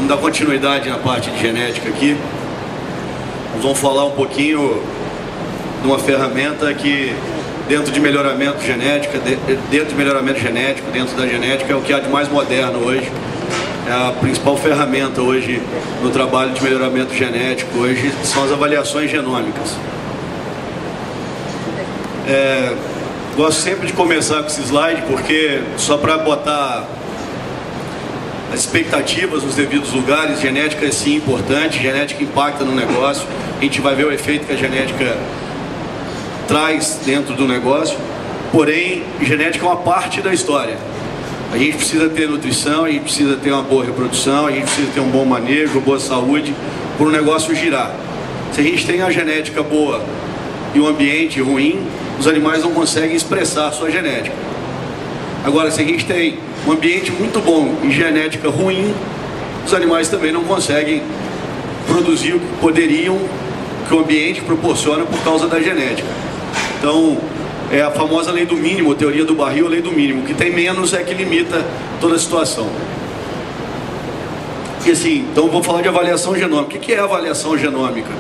Vamos dar continuidade na parte de genética aqui. Nós vamos falar um pouquinho de uma ferramenta que, dentro de melhoramento genético, dentro da genética, é o que há de mais moderno hoje. É a principal ferramenta hoje no trabalho de melhoramento genético hoje são as avaliações genômicas. Gosto sempre de começar com esse slide porque, só para botar as expectativas nos devidos lugares, genética é sim importante, genética impacta no negócio, a gente vai ver o efeito que a genética traz dentro do negócio, porém, genética é uma parte da história. A gente precisa ter nutrição, a gente precisa ter uma boa reprodução, a gente precisa ter um bom manejo, boa saúde, para o negócio girar. Se a gente tem a genética boa e um ambiente ruim, os animais não conseguem expressar a sua genética. Agora, se a gente tem um ambiente muito bom e genética ruim, os animais também não conseguem produzir o que poderiam, que o ambiente proporciona por causa da genética. Então, é a famosa lei do mínimo, a teoria do barril, a lei do mínimo. O que tem menos é que limita toda a situação. E assim, então vou falar de avaliação genômica. O que é avaliação genômica?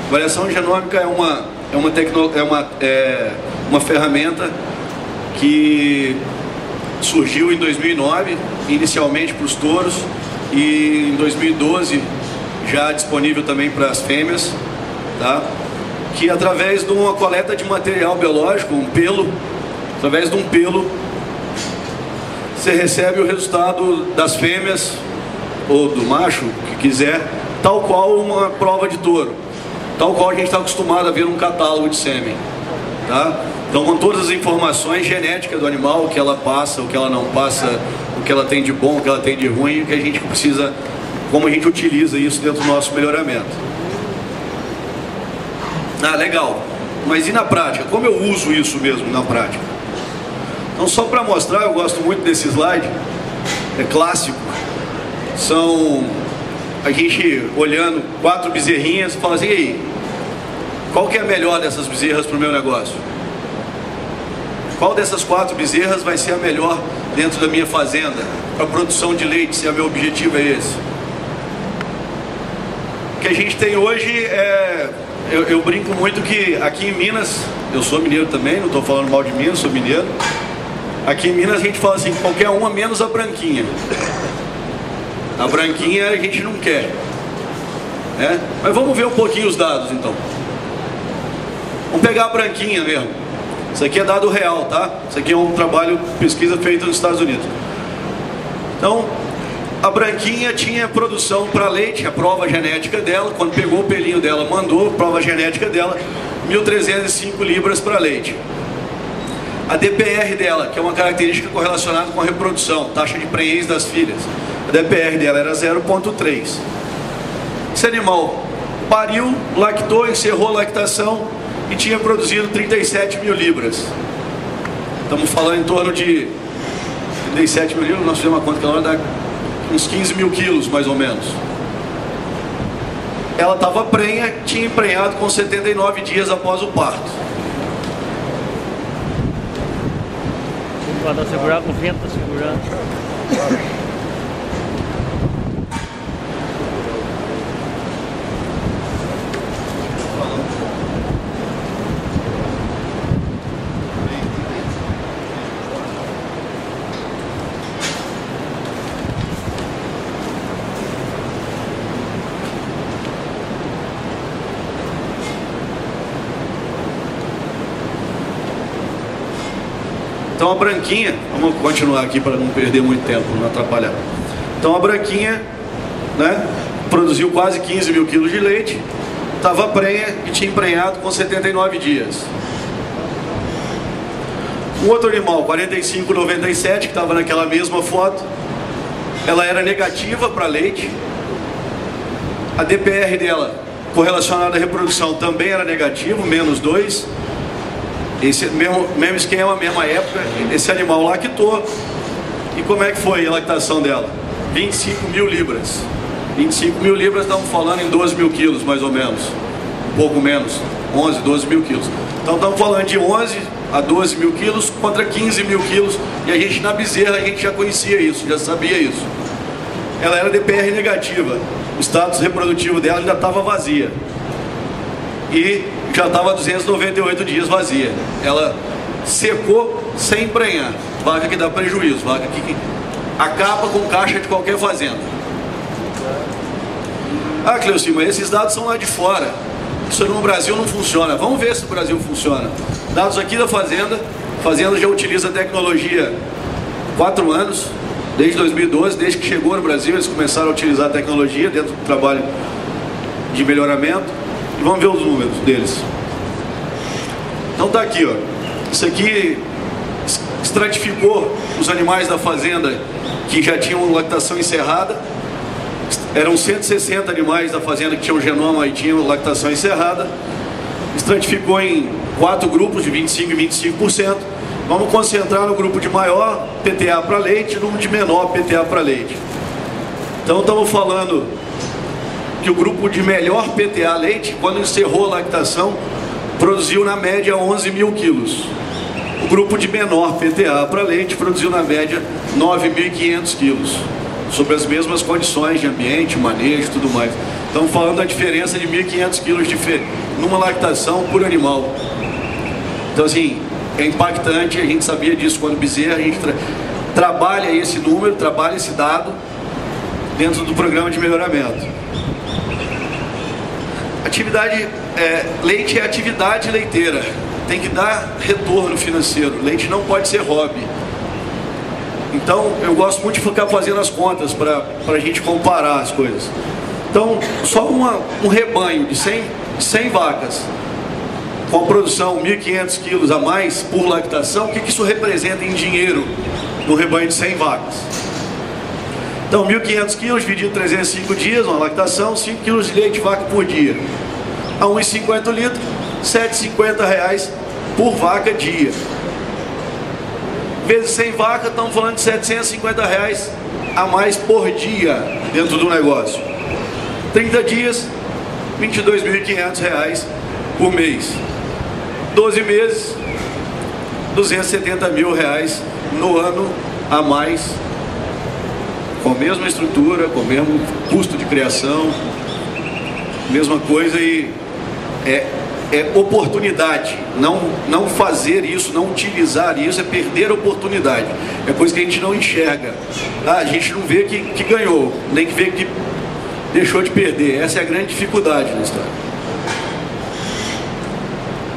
Avaliação genômica é uma ferramenta que surgiu em 2009, inicialmente para os touros, e em 2012 já disponível também para as fêmeas, tá? Que através de uma coleta de material biológico, um pelo, através de um pelo, você recebe o resultado das fêmeas, ou do macho, que quiser, tal qual uma prova de touro, tal qual a gente está acostumado a ver num catálogo de sêmen, tá? Então, com todas as informações genéticas do animal, o que ela passa, o que ela não passa, o que ela tem de bom, o que ela tem de ruim, o que a gente precisa, como a gente utiliza isso dentro do nosso melhoramento. Ah, legal. Mas e na prática? Como eu uso isso mesmo na prática? Então, só para mostrar, eu gosto muito desse slide, é clássico. São a gente olhando 4 bezerrinhas e fala assim, e aí, qual que é a melhor dessas bezerras para o meu negócio? Qual dessas 4 bezerras vai ser a melhor dentro da minha fazenda para a produção de leite, se o meu objetivo é esse? O que a gente tem hoje é... Eu brinco muito que aqui em Minas, eu sou mineiro também, não estou falando mal de Minas, sou mineiro. Aqui em Minas a gente fala assim, qualquer uma menos a branquinha. A branquinha a gente não quer, né? Mas vamos ver um pouquinho os dados então. Vamos pegar a branquinha mesmo. Isso aqui é dado real, tá? Isso aqui é um trabalho, pesquisa feita nos Estados Unidos. Então, a branquinha tinha produção para leite, a prova genética dela, quando pegou o pelinho dela, mandou a prova genética dela, 1.305 libras para leite. A DPR dela, que é uma característica correlacionada com a reprodução, taxa de prenhez das filhas, a DPR dela era 0,3. Esse animal pariu, lactou, encerrou a lactação e tinha produzido 37 mil libras. Estamos falando em torno de 37 mil libras, nós fizemos uma conta que ela dá uns 15 mil quilos, mais ou menos. Ela estava prenha, tinha emprenhado com 79 dias após o parto. Quando segurar com o vento, segurando. Então a branquinha, vamos continuar aqui para não perder muito tempo, não atrapalhar. Então a branquinha, né, produziu quase 15 mil quilos de leite, estava prenha e tinha emprenhado com 79 dias. Um outro animal, 45,97, que estava naquela mesma foto, ela era negativa para leite. A DPR dela, correlacionada à reprodução, também era negativo, -2. Esse mesmo esquema, mesma época, esse animal lactou. E como é que foi a lactação dela? 25 mil libras. 25 mil libras, estamos falando em 12 mil quilos, mais ou menos. Um pouco menos, 11, 12 mil quilos. Então estamos falando de 11 a 12 mil quilos contra 15 mil quilos. E a gente na bezerra, a gente já conhecia isso, já sabia isso. ela era DPR negativa. O status reprodutivo dela ainda estava vazia. E já estava 298 dias vazia. Ela secou sem emprenhar. Vaca que dá prejuízo, vaca que acaba com caixa de qualquer fazenda. Ah, Cleuci, mas esses dados são lá de fora. Isso no Brasil não funciona. Vamos ver se no Brasil funciona. Dados aqui da fazenda. A fazenda já utiliza tecnologia há 4 anos, desde 2012, desde que chegou no Brasil, eles começaram a utilizar a tecnologia dentro do trabalho de melhoramento. E vamos ver os números deles. Então tá aqui, ó. Isso aqui estratificou os animais da fazenda que já tinham lactação encerrada. Eram 160 animais da fazenda que tinham genoma e tinham lactação encerrada. Estratificou em 4 grupos de 25% e 25%. Vamos concentrar no grupo de maior PTA para leite e no de menor PTA para leite. Então estamos falando que o grupo de melhor PTA leite, quando encerrou a lactação, produziu na média 11 mil quilos. O grupo de menor PTA para leite produziu na média 9.500 quilos, sob as mesmas condições de ambiente, manejo e tudo mais. Estamos falando da diferença de 1.500 quilos numa lactação por animal. Então assim, é impactante, a gente sabia disso quando bezerra, a gente trabalha esse número, trabalha esse dado dentro do programa de melhoramento. Leite é atividade leiteira, tem que dar retorno financeiro, leite não pode ser hobby. Então eu gosto muito de ficar fazendo as contas para a gente comparar as coisas. Então só um rebanho de 100 vacas com a produção 1.500 quilos a mais por lactação, o que isso representa em dinheiro no rebanho de 100 vacas? Então 1.500 quilos dividido 305 dias, uma lactação, 5 quilos de leite vaca por dia. A 1,50 litro, R$ 7,50 por vaca dia. Vezes 100 vacas, estamos falando de R$ 750 a mais por dia dentro do negócio. 30 dias, R$ 22.500 por mês. 12 meses, R$ 270 mil no ano a mais, com a mesma estrutura, com o mesmo custo de criação, mesma coisa. E é oportunidade. Não fazer isso, não utilizar isso é perder a oportunidade. É coisa que a gente não enxerga. A gente não vê que ganhou, nem que vê que deixou de perder. Essa é a grande dificuldade na história.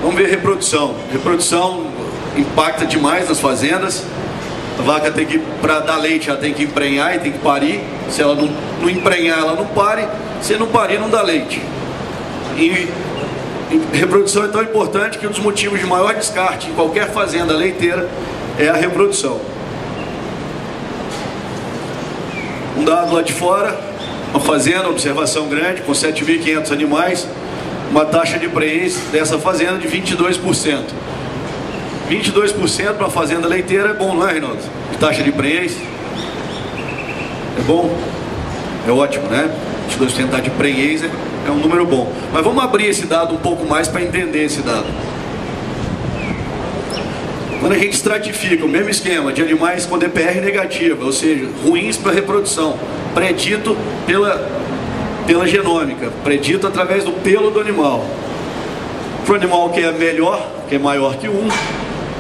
Vamos ver reprodução. Reprodução impacta demais nas fazendas. A vaca tem que, para dar leite, ela tem que emprenhar e tem que parir. Se ela não emprenhar, ela não pare. Se não parir, não dá leite. E reprodução é tão importante que um dos motivos de maior descarte em qualquer fazenda leiteira é a reprodução. Um dado lá de fora, uma fazenda, observação grande, com 7.500 animais, uma taxa de prenhez dessa fazenda de 22%. 22% para uma fazenda leiteira é bom, não é, Reinaldo? Taxa de prenhez é bom? É ótimo, né? 22% de prenhez é um número bom. Mas vamos abrir esse dado um pouco mais para entender esse dado. Quando a gente estratifica o mesmo esquema de animais com DPR negativa, ou seja, ruins para reprodução, predito pela genômica, predito através do pelo do animal. Para o animal que é melhor, que é maior que 1,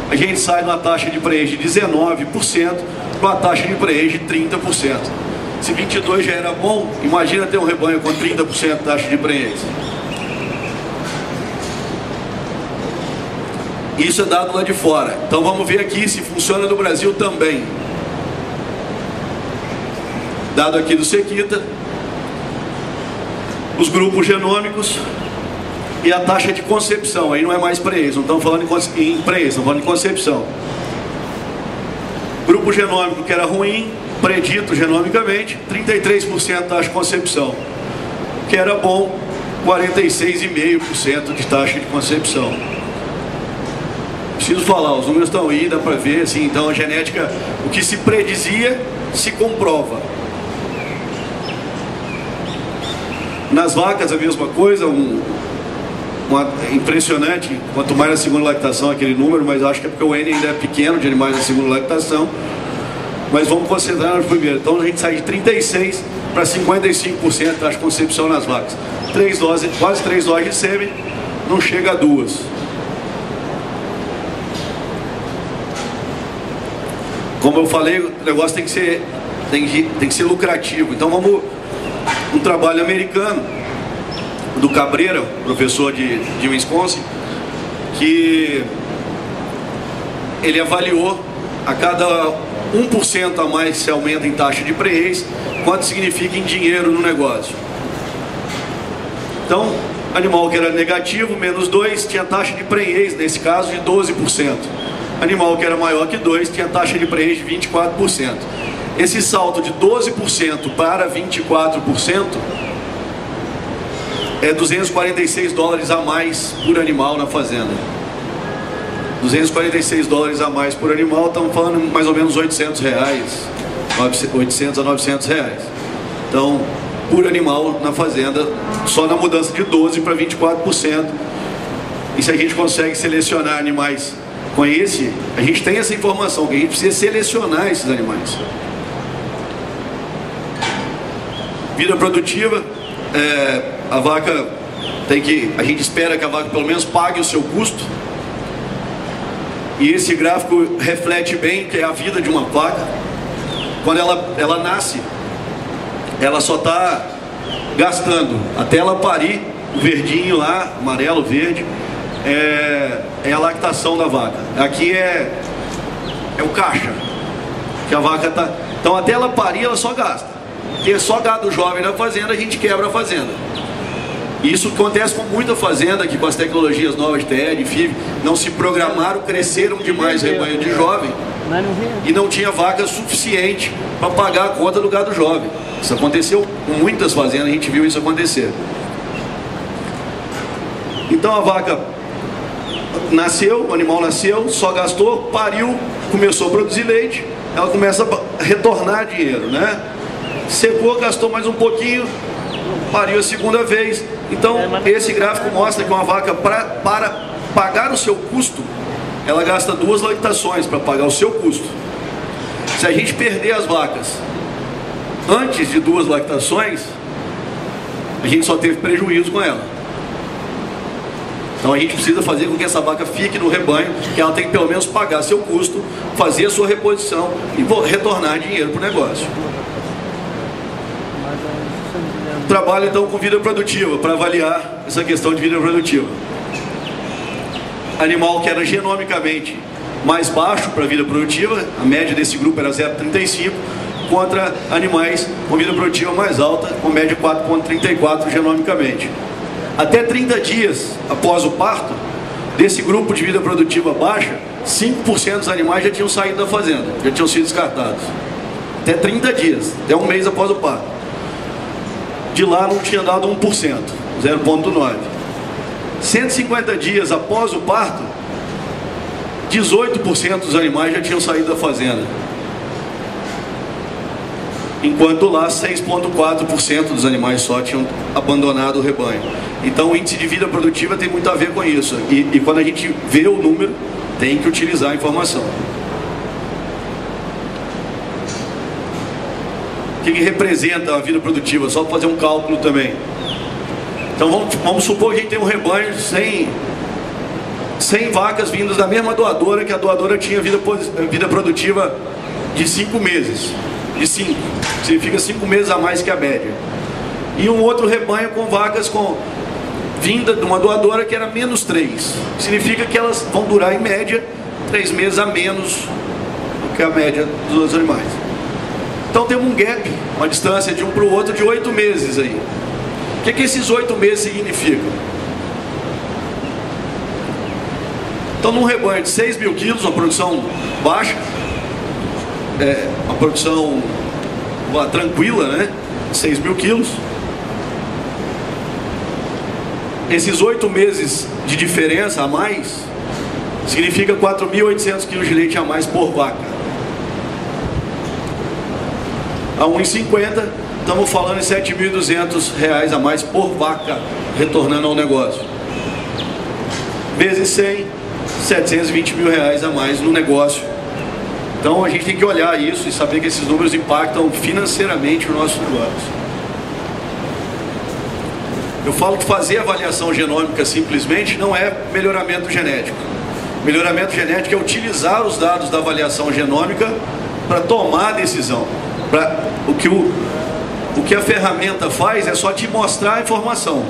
a gente sai numa taxa de prenhez de 19% para uma taxa de prenhez de 30%. Se 22 já era bom, imagina ter um rebanho com 30% de taxa de prenhez. Isso é dado lá de fora. Então vamos ver aqui se funciona no Brasil também. Dado aqui do Sequita, os grupos genômicos e a taxa de concepção. Aí não é mais prenhez, não estamos falando em prenhez, estamos falando em concepção. Grupo genômico que era ruim, predito genomicamente, 33% taxa de concepção. Que era bom, 46,5% de taxa de concepção. Preciso falar, os números estão aí, dá para ver, assim, então a genética, o que se predizia, se comprova. Nas vacas a mesma coisa, impressionante, quanto mais na segunda lactação aquele número, mas acho que é porque o N ainda é pequeno de animais na segunda lactação. mas vamos concentrar no primeiro. Então a gente sai de 36% para 55% de taxa de concepção nas vacas. Quase 3 doses de sêmen, não chega a 2. Como eu falei, o negócio tem que ser lucrativo. Então vamos um trabalho americano do Cabreira, professor de Wisconsin, que ele avaliou a cada 1% a mais que se aumenta em taxa de prenhez, quanto significa em dinheiro no negócio. Então, animal que era negativo, menos 2, tinha taxa de prenhez, nesse caso, de 12%. Animal que era maior que 2, tinha taxa de prenhez de 24%. Esse salto de 12% para 24% é $246 a mais por animal na fazenda. $246 a mais por animal, estamos falando mais ou menos R$800, 800 a R$900. Então, por animal na fazenda, só na mudança de 12% para 24%. E se a gente consegue selecionar animais com esse, a gente tem essa informação, que a gente precisa selecionar esses animais. Vida produtiva, a vaca a gente espera que a vaca pelo menos pague o seu custo. E esse gráfico reflete bem que é a vida de uma vaca. Quando ela nasce, ela só está gastando até ela parir. O verdinho lá, amarelo, verde, é a lactação da vaca. Aqui é o caixa que a vaca está. Então até ela parir, ela só gasta. Porque é só gado jovem na fazenda, a gente quebra a fazenda. Isso acontece com muita fazenda que com as tecnologias novas de TE, de FIV, não se programaram, cresceram demais o rebanho de jovem e não tinha vaca suficiente para pagar a conta do gado jovem. Isso aconteceu com muitas fazendas, a gente viu isso acontecer. Então a vaca nasceu, o animal nasceu, só gastou, pariu, começou a produzir leite, ela começa a retornar dinheiro, né? Secou, gastou mais um pouquinho, pariu a segunda vez. Então esse gráfico mostra que uma vaca para pagar o seu custo, ela gasta 2 lactações para pagar o seu custo. Se a gente perder as vacas antes de 2 lactações, a gente só teve prejuízo com ela. Então a gente precisa fazer com que essa vaca fique no rebanho, que ela tem que pelo menos pagar seu custo, fazer a sua reposição e retornar dinheiro para o negócio. Trabalho então com vida produtiva, para avaliar essa questão de vida produtiva. Animal que era genomicamente mais baixo para a vida produtiva, a média desse grupo era 0,35, contra animais com vida produtiva mais alta, com média 4,34 genomicamente. Até 30 dias após o parto, desse grupo de vida produtiva baixa, 5% dos animais já tinham saído da fazenda, já tinham sido descartados. Até 30 dias, até um mês após o parto. De lá não tinha dado 1%, 0,9%. 150 dias após o parto, 18% dos animais já tinham saído da fazenda. Enquanto lá 6,4% dos animais só tinham abandonado o rebanho. Então o índice de vida produtiva tem muito a ver com isso. E quando a gente vê o número, tem que utilizar a informação. O que representa a vida produtiva? Só para fazer um cálculo também. Então vamos supor que a gente tem um rebanho de 100 vacas vindas da mesma doadora, que a doadora tinha vida produtiva de 5 meses. De 5. Significa 5 meses a mais que a média. E um outro rebanho com vacas vinda de uma doadora que era menos 3. Significa que elas vão durar em média 3 meses a menos do que a média dos outros animais. Então temos um gap, uma distância de um para o outro de 8 meses aí. O que esses 8 meses significam? Então num rebanho de 6 mil quilos, uma produção baixa, uma produção tranquila, né? 6 mil quilos. Esses 8 meses de diferença a mais significa 4.800 quilos de leite a mais por vaca. A 1,50 estamos falando em R$7.200 a mais por vaca, retornando ao negócio. Vezes 100, R$720 mil a mais no negócio Então a gente tem que olhar isso e saber que esses números impactam financeiramente os nossos negócios. Eu falo que fazer avaliação genômica simplesmente não é melhoramento genético. Melhoramento genético é utilizar os dados da avaliação genômica para tomar a decisão. O que a ferramenta faz é só te mostrar a informação.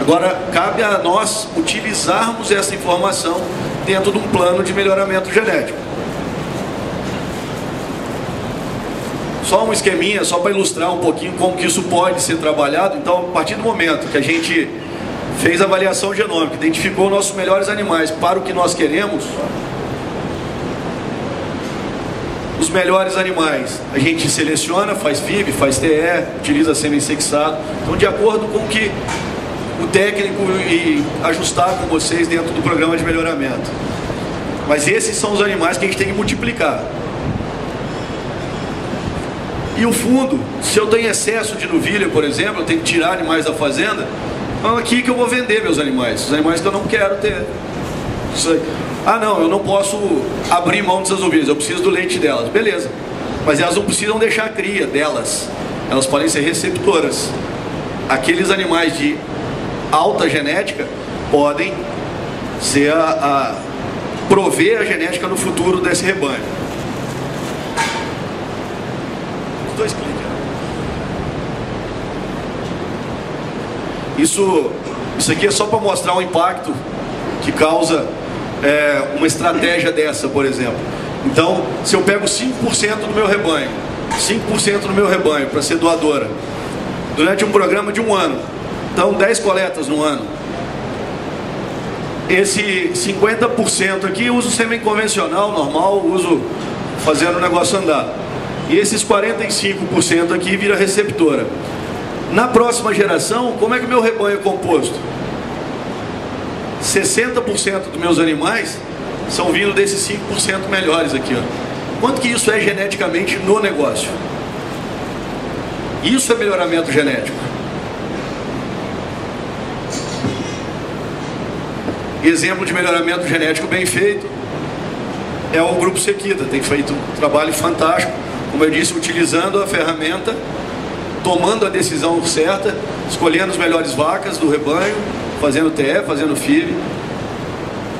Agora, cabe a nós utilizarmos essa informação dentro de um plano de melhoramento genético. Só um esqueminha, só para ilustrar um pouquinho como que isso pode ser trabalhado. Então, a partir do momento que a gente fez a avaliação genômica, identificou nossos melhores animais para o que nós queremos, os melhores animais a gente seleciona, faz FIV, faz TE, utiliza semi-sexado. Então, de acordo com o que o técnico e ajustar com vocês dentro do programa de melhoramento. Mas esses são os animais que a gente tem que multiplicar. E o fundo, se eu tenho excesso de novilha, por exemplo, eu tenho que tirar animais da fazenda, então aqui que eu vou vender meus animais, os animais que eu não quero ter. Ah não, eu não posso abrir mão dessas ovelhas, eu preciso do leite delas. Beleza, mas elas não precisam deixar a cria delas, elas podem ser receptoras. Aqueles animais de alta genética podem ser prover a genética no futuro desse rebanho. Os dois cliques. Isso aqui é só para mostrar o impacto que causa uma estratégia dessa, por exemplo. Então, se eu pego 5% do meu rebanho, 5% do meu rebanho para ser doadora, durante um programa de um ano, então 10 coletas no ano, esse 50% aqui eu uso sêmen convencional, normal, uso fazendo o negócio andar. E esses 45% aqui vira receptora. Na próxima geração, como é que o meu rebanho é composto? 60% dos meus animais são vindo desses 5% melhores aqui, ó. Quanto que isso é geneticamente no negócio? Isso é melhoramento genético. Exemplo de melhoramento genético bem feito é o Grupo Sequida. Tem feito um trabalho fantástico, como eu disse, utilizando a ferramenta, tomando a decisão certa, escolhendo as melhores vacas do rebanho, fazendo TE, fazendo FIV,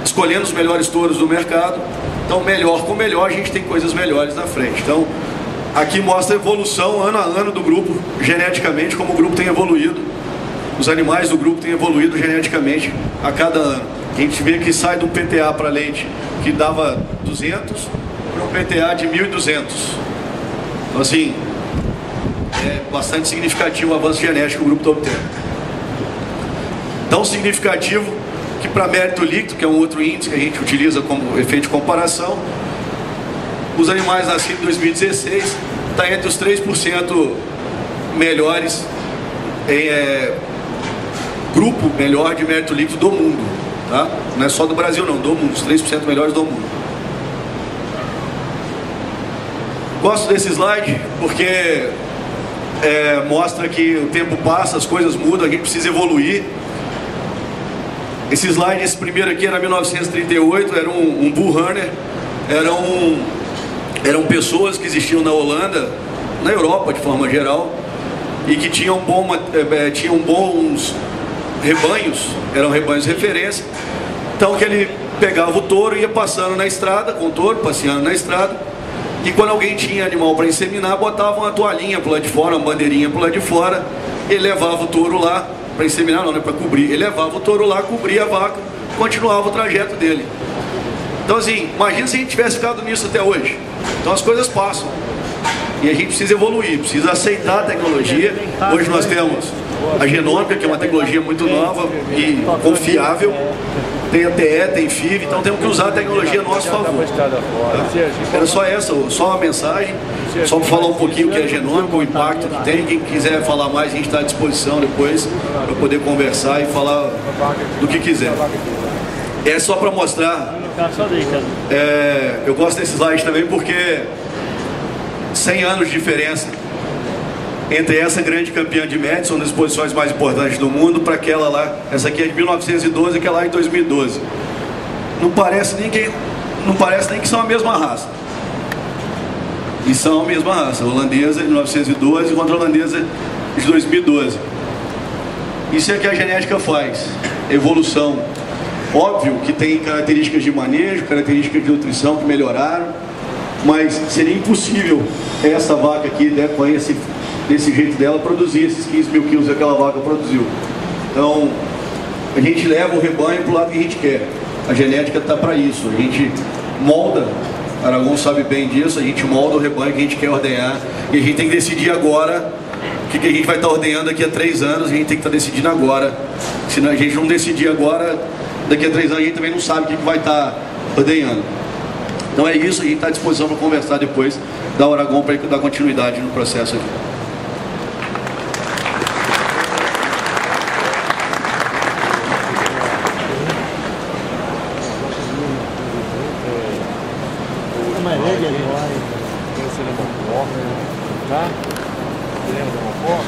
escolhendo os melhores touros do mercado. Então, melhor com melhor, a gente tem coisas melhores na frente. Então, aqui mostra a evolução ano a ano do grupo, geneticamente, como o grupo tem evoluído. Os animais do grupo têm evoluído geneticamente a cada ano. A gente vê que sai do PTA para leite, que dava 200, para um PTA de 1.200. Então, assim, é bastante significativo o avanço genético que o grupo está obtendo. Tão significativo que para mérito líquido, que é um outro índice que a gente utiliza como efeito de comparação, os animais nascidos em 2016 está entre os 3% melhores, grupo melhor de mérito líquido do mundo, tá? Não é só do Brasil não, do mundo, os 3% melhores do mundo. Gosto desse slide porque mostra que o tempo passa, as coisas mudam, a gente precisa evoluir. Esse slide, esse primeiro aqui era 1938, era um bull runner, eram pessoas que existiam na Holanda, na Europa de forma geral, e que tinham bons rebanhos, eram rebanhos de referência. Então que ele pegava o touro e ia passando na estrada, com o touro, passeando na estrada, e quando alguém tinha animal para inseminar, botava uma toalhinha para lado de fora, uma bandeirinha para lado de fora, ele levava o touro lá, para inseminar não, né, para cobrir, ele levava o touro lá, cobria a vaca, continuava o trajeto dele. Então assim, imagina se a gente tivesse ficado nisso até hoje. Então as coisas passam, e a gente precisa evoluir, precisa aceitar a tecnologia. Hoje nós temos a genômica, que é uma tecnologia muito nova e confiável, tem a TE, tem FIV, então temos que usar a tecnologia a nosso favor. Era só uma mensagem, só para falar um pouquinho o que é genômica, o impacto que tem. Quem quiser falar mais, a gente está à disposição depois para poder conversar e falar do que quiser. É só para mostrar, eu gosto desse slide também porque 100 anos de diferença entre essa grande campeã de Madison, uma das posições mais importantes do mundo, para aquela lá. Essa aqui é de 1912, aquela lá é de 2012. Não parece nem que são a mesma raça. E são a mesma raça, a holandesa de 1912 contra a holandesa de 2012. Isso é que a genética faz, evolução. Óbvio que tem características de manejo, características de nutrição que melhoraram, mas seria impossível essa vaca aqui, né, com desse jeito dela, produzir esses 15 mil quilos que aquela vaca produziu. Então, a gente leva o rebanho para o lado que a gente quer. A genética está para isso. A gente molda, Aragão sabe bem disso, a gente molda o rebanho que a gente quer ordenhar. E a gente tem que decidir agora o que a gente vai estar ordenhando daqui a 3 anos. A gente tem que estar decidindo agora. Se a gente não decidir agora, daqui a 3 anos a gente também não sabe o que vai estar ordenhando. Então é isso, a gente está à disposição para conversar depois da Aragão para dar continuidade no processo aqui. Tá? Você lembra de uma foto?